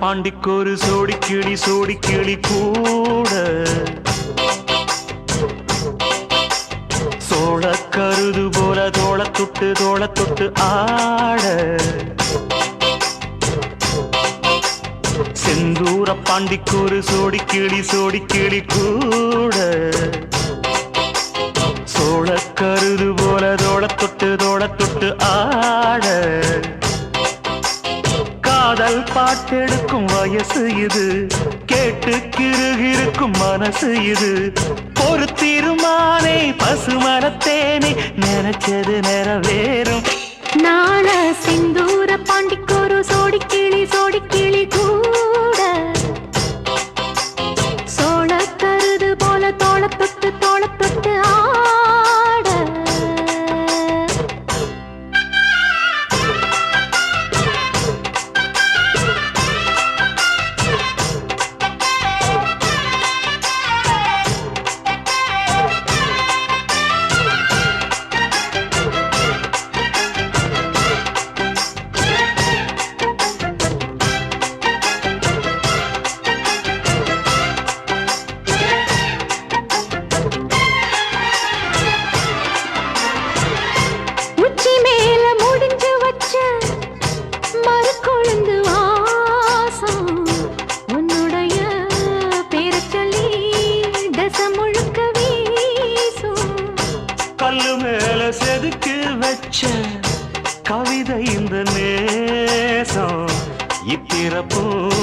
பாண்டிக்கொரு சோடி கிளி கூட சோழ கருது போல தோள தொட்டு ஆட செந்தூர பாண்டிக்கொரு சோடி கிளி கூட சோழ கருது போல தோள தொட்டு ஆட காதல் பாட்டெடுக்கும் வயசு இது கேட்டு கிருகிருக்கும் மனசு இது ஒரு தீர்மானே பசுமரத்தேனே நினைச்சது நிறைவேறும் நாள சிந்தூர பாண்டிக்கொரு சோடி கிளி கூட சோழ கருது போல தோள தொட்டு ஆட கல்லு மேல செதுக்கு வச்ச கவிதை இந்த நேசம் இப்பிறப்பும்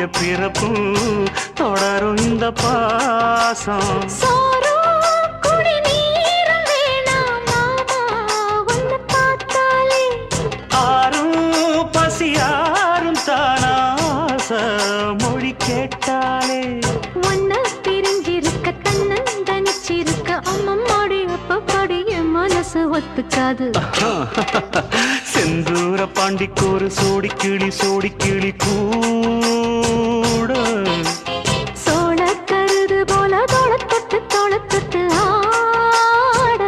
எப்பிறப்பும் தொடரும் இந்த பாசம் ஆரும் பசியாரும் தானாச மொழி கேட்டாலே ஒன்ன பிரிஞ்சிருக்க தன்னந்தனிச்சிருக்க அம்மம்மாடி அப்பப்படி என் மனசு ஒத்துக்காது செந்தூர பாண்டிக்கொரு சோடி கிளி கூட சோழ கருது போல தோள தொட்டு ஆட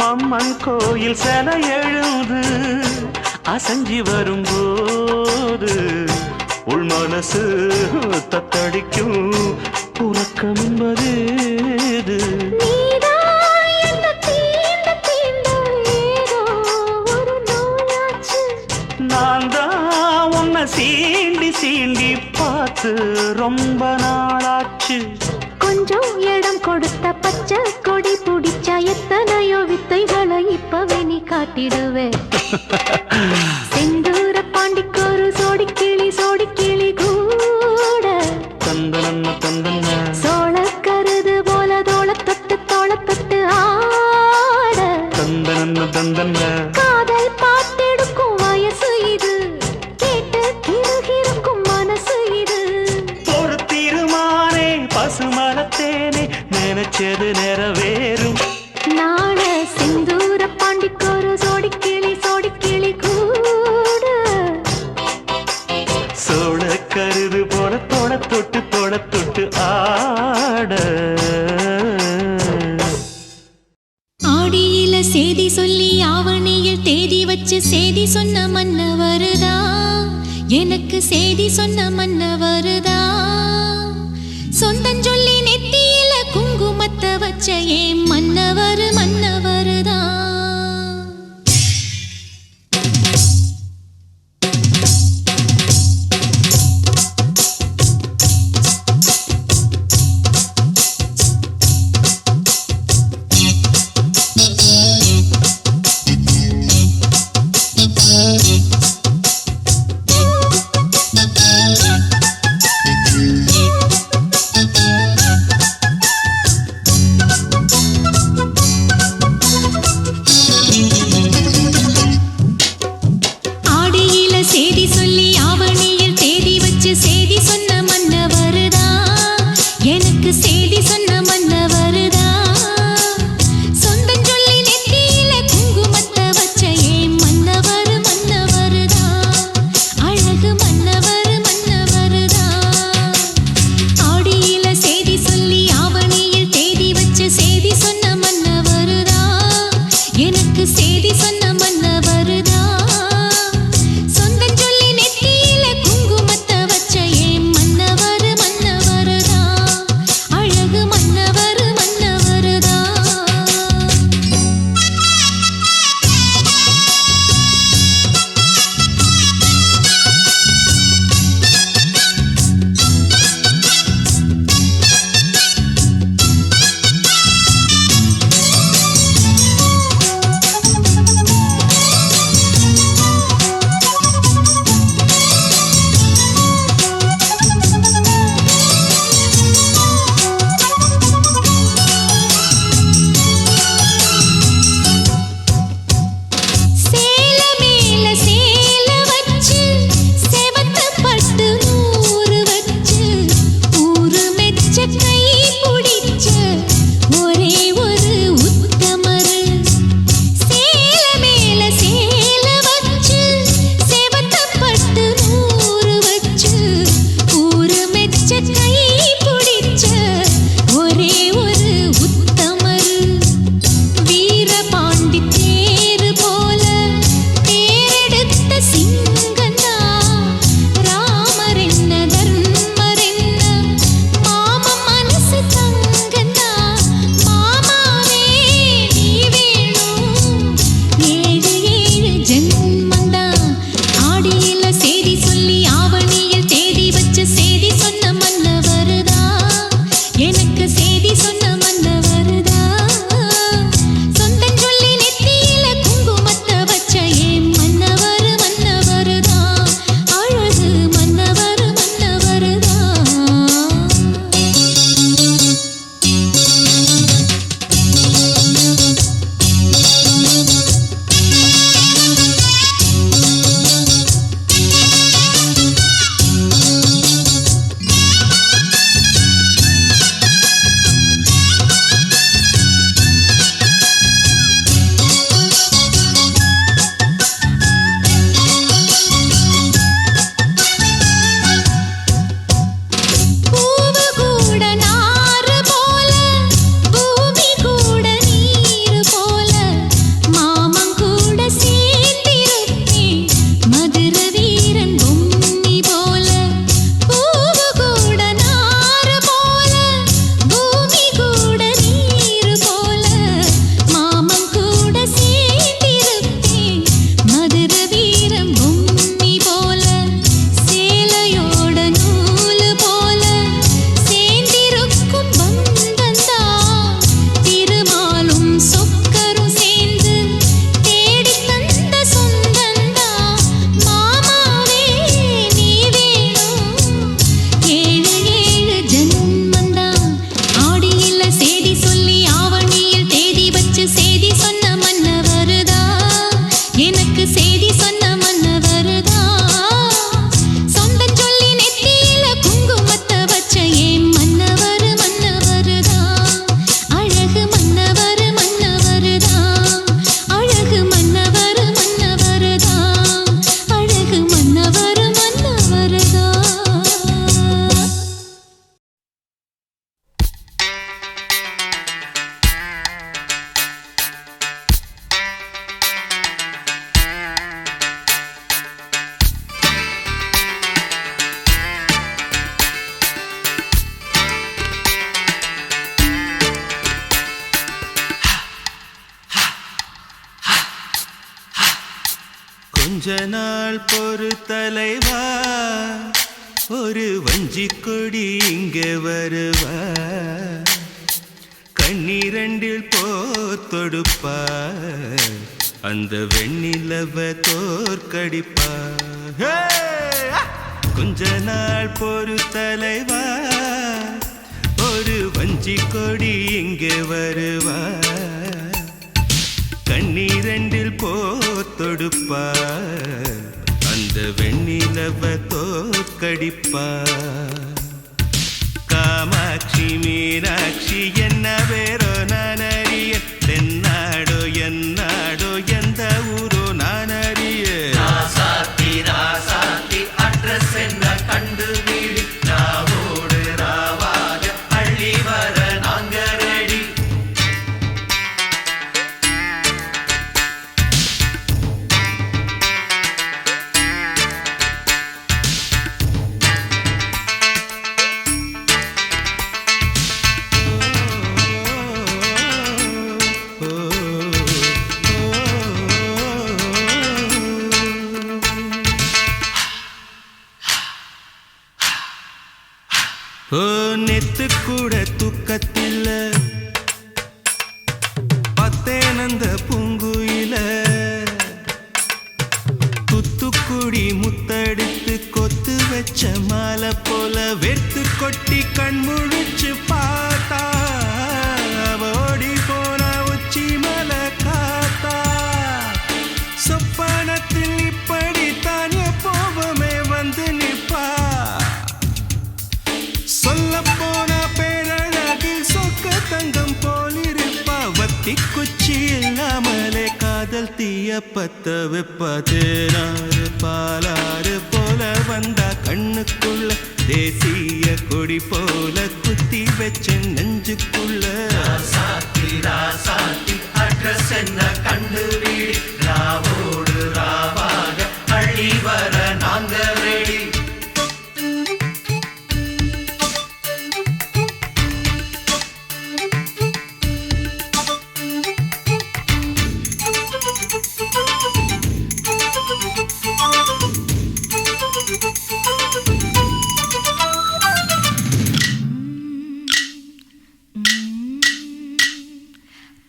அம்மன் கோயில் செல எழுது அசஞ்சி வரும்போது உள் மனசு தத்தடிக்கும் உறக்கம் என்பது நான் தான் உன்னை சீண்டி பார்த்து ரொம்ப நாளாச்சு கொஞ்சம் இடம் கொடுத்த பச்சை கொடி பிடிச்சா எத்தனையோ வித்தைகளை இப்பவே நீ காட்டிடுவே செந்தூர பாண்டிக்கொரு சோடி கிளி கூட சோழ கருது போல தோள தொட்டு ஆட காதல் பாட்டெடுக்கும் வயசு இது கேட்டு கிருகிருக்கும் மனசு இது ஒரு தீர்மானே பசுமரத்தேனே நினைச்சது நிறைவேறும் நாள சிந்தூர பாண்டிக்கொரு சோடி கிளி கூட சோழ கருது போல தோள தொட்டு பாட ஆடியில சேதி சொல்லி ஆவணியில் தேதி வச்சு சேதி சொன்ன மன்னவருதா எனக்கு சேதி சொன்ன மன்னவருதா சொந்தஞ்சொல்லி நெத்தியில குங்குமத்தை வச்ச ஏன் மன்னவரு மன்னவருதா அழகு கொஞ்ச நாள் பொறு தலைவா, ஒரு வஞ்சி கொடி இங்கே வருவா, கண்ணீரண்டில் போத்தொடுப்பா, அந்த வெண்ணிலவ தோற்கடிப்பா. கொஞ்ச நாள் பொறு தலைவா, ஒரு வஞ்சி கொடி இங்கே வருவா, கண்ணீரண்டில் போத்தொடுப்பா, அந்த வெண்ணிலவ தோற்கடிப்பா. காமாட்சி மீனாட்சி என்ன வேறோ நான் அறிய, தென்னாடோ என்னாடோ எந்த ஊரோ நான் அறிய. ராசாத்தி ராசாத்தி அட்ரஸ் என்ன கண்டுபிடி, ராவோடு ராவாக அள்ளி வர நாங்க ரெடி. நெத்து கூட தூக்கத்தில்ல பத்தேனந்த பூங்குயில, துத்துக்குடி முத்தடித்து கொத்து வச்ச மாலை போல வெத்து கொட்டி கண் முழிச்சு பார்த்தா, ஓடி போன உச்சி மலை காத்தா. சொப்பனத்தில் இப்படி தானே போவமே வந்து நிப்பா, சொல்ல போன பேரழகில் சொக்க தங்கம் போலிருப்பா. வத்தி குச்சி இல்லாமலே காதல் தீய பத்த வெப்பா. தேனாறு பாலாறு போல வந்தா கண்ணுக்குள்ள, தேசிய கொடி போல குத்தி வச்ச நெஞ்சுக்குள்ள. ராசாத்தி ராசாத்தி அட்ரஸ் என்ன கண்டுபிடி, ராவோடு ராவாக அள்ளி வர நாங்க ரெடி.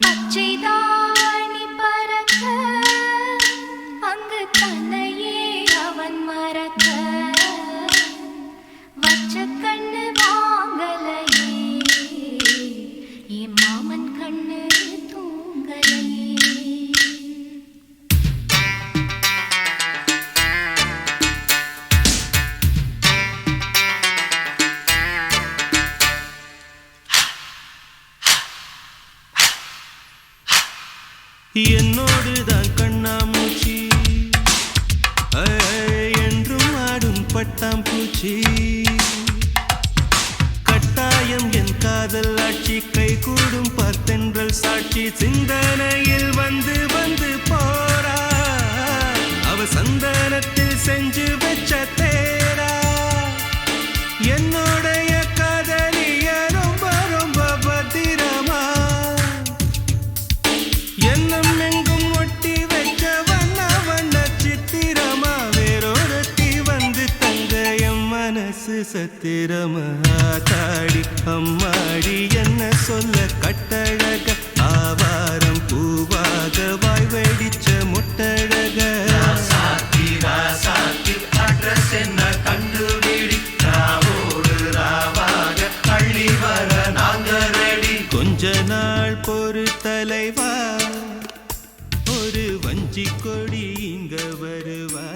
பச்சைதாணி பறக்க, அங்கு தன்னையே அவன் மறக்க, வச்ச கண்ணு வாங்கலையே, என் மாமன் கண்ணு தூங்கலையே. என்னோடுதான் கண்ணாமூச்சி, என்றும் ஆடும் பட்டாம்பூச்சி. கட்டாயம் என் காதல் ஆட்சி, கை கூடும் பார்த்தென்றல் சாட்சி. சிந்தனையில் வந்து வந்து போறா, அவ சந்தனத்தில் செஞ்சு வச்ச தேரா. என்னோடைய காதலிய ரொம்ப ரொம்ப பத்திரமா, எண்ணம் எங்கும் ஒட்டி வைக்க வண்ண வண்ண சித்திரமா. வேறொருத்தி வந்து தங்க என் மனசு சத்திரமா. தாடி அம்மாடி என்ன சொல்ல கட்டழக, ஆவாரம் பூவாக வாய் வெடிச்ச முட்டழக. ராசாத்தி ராசாத்தி அட்ரஸ் என்ன கண்டுபிடி, ராவோடு ராவாக அள்ளி வர நாங்க ரெடி. கொஞ்ச நாள் பொறு தலைவா, ஒரு வஞ்சி கொடி இங்க வருவா.